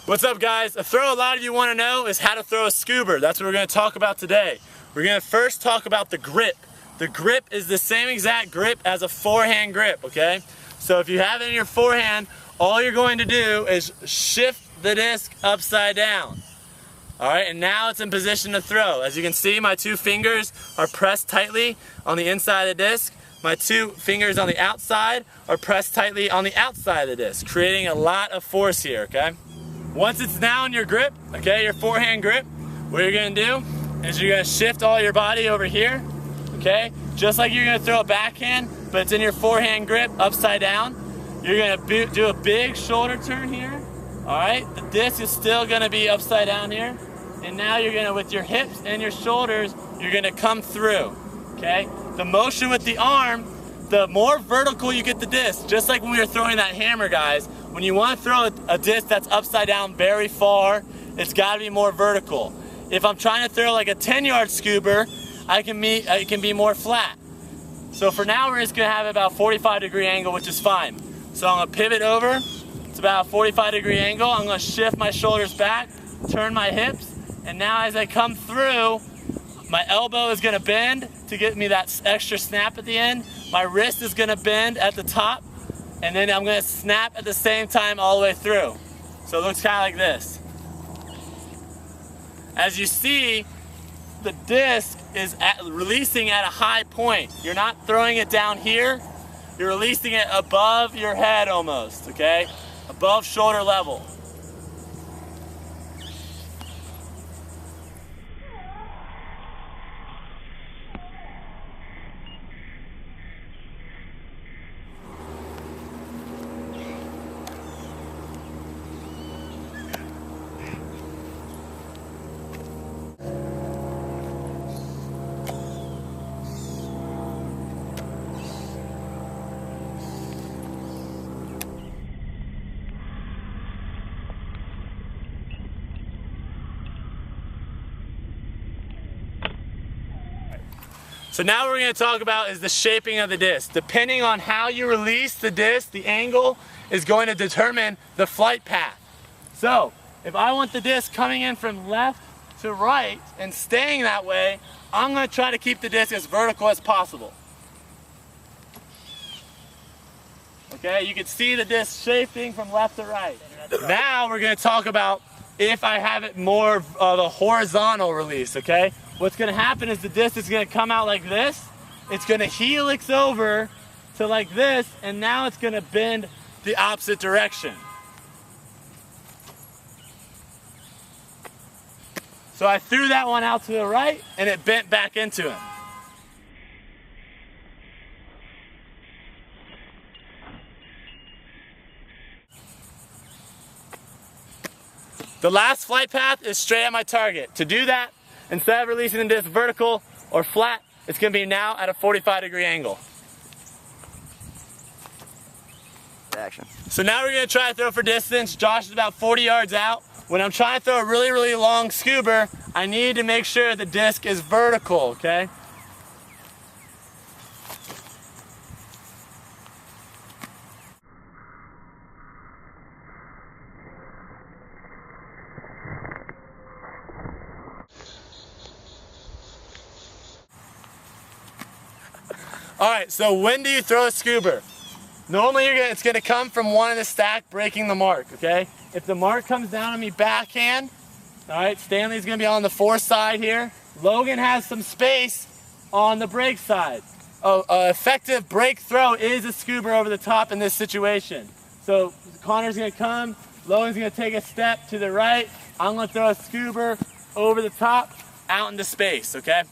What's up, guys? A throw a lot of you want to know is how to throw a Scoober. That's what we're going to talk about today. We're going to first talk about the grip. The grip is the same exact grip as a forehand grip, okay? So if you have it in your forehand, all you're going to do is shift the disc upside down. All right, and now it's in position to throw. As you can see, my two fingers are pressed tightly on the inside of the disc. My two fingers on the outside are pressed tightly on the outside of the disc, creating a lot of force here, okay? Once it's now in your grip, okay, your forehand grip, what you're gonna do is you're gonna shift all your body over here, okay? Just like you're gonna throw a backhand, but it's in your forehand grip, upside down. You're gonna do a big shoulder turn here, all right? The disc is still gonna be upside down here. And now you're gonna, with your hips and your shoulders, you're gonna come through, okay? The motion with the arm, the more vertical you get the disc, just like when we were throwing that hammer, guys, when you wanna throw a disc that's upside down very far, it's gotta be more vertical. If I'm trying to throw like a 10-yard Scoober, I can be more flat. So for now, we're just gonna have about 45-degree angle, which is fine. So I'm gonna pivot over, it's about a 45-degree angle. I'm gonna shift my shoulders back, turn my hips, and now as I come through, my elbow is gonna bend to get me that extra snap at the end. My wrist is gonna bend at the top, and then I'm gonna snap at the same time all the way through. So it looks kind of like this. As you see, the disc is releasing at a high point. You're not throwing it down here, you're releasing it above your head almost, okay? Above shoulder level. So now what we're going to talk about is the shaping of the disc. Depending on how you release the disc, the angle is going to determine the flight path. So if I want the disc coming in from left to right and staying that way, I'm going to try to keep the disc as vertical as possible. Okay, you can see the disc shaping from left to right. Now we're going to talk about if I have it more of a horizontal release, okay? What's gonna happen is the disc is gonna come out like this, it's gonna helix over to like this, and now it's gonna bend the opposite direction. So I threw that one out to the right, and it bent back into him. The last flight path is straight at my target. To do that, instead of releasing the disc vertical or flat, it's going to be now at a 45-degree angle. Action. So now we're going to try to throw for distance. Josh is about 40 yards out. When I'm trying to throw a really, really long Scoober, I need to make sure the disc is vertical, okay? All right, so when do you throw a Scoober? Normally it's gonna come from one in the stack, breaking the mark, okay? If the mark comes down on me backhand, all right, Stanley's gonna be on the fore side here. Logan has some space on the break side. Effective break throw is a Scoober over the top in this situation. So Connor's gonna come, Logan's gonna take a step to the right. I'm gonna throw a Scoober over the top, out into space, okay?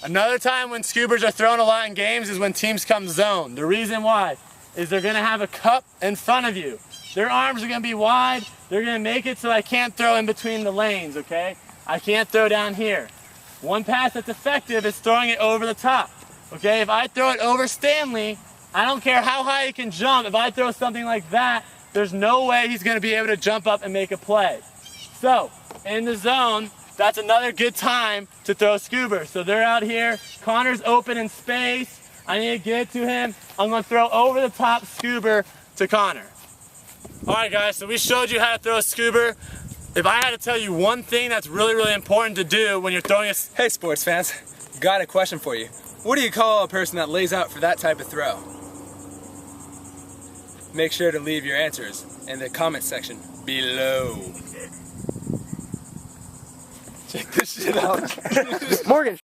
Another time when Scoobers are thrown a lot in games is when teams come zone. The reason why is they're gonna have a cup in front of you. Their arms are gonna be wide. They're gonna make it so I can't throw in between the lanes, okay? I can't throw down here. One pass that's effective is throwing it over the top, okay? If I throw it over Stanley, I don't care how high he can jump. If I throw something like that, there's no way he's gonna be able to jump up and make a play. So, in the zone, that's another good time to throw Scoober. So they're out here, Connor's open in space, I need to get it to him. I'm gonna throw over the top Scoober to Connor. All right guys, so we showed you how to throw a Scoober. if I had to tell you one thing that's really important to do when you're throwing a... Hey sports fans, got a question for you. What do you call a person that lays out for that type of throw? Make sure to leave your answers in the comment section below. Check this shit out. Morgan.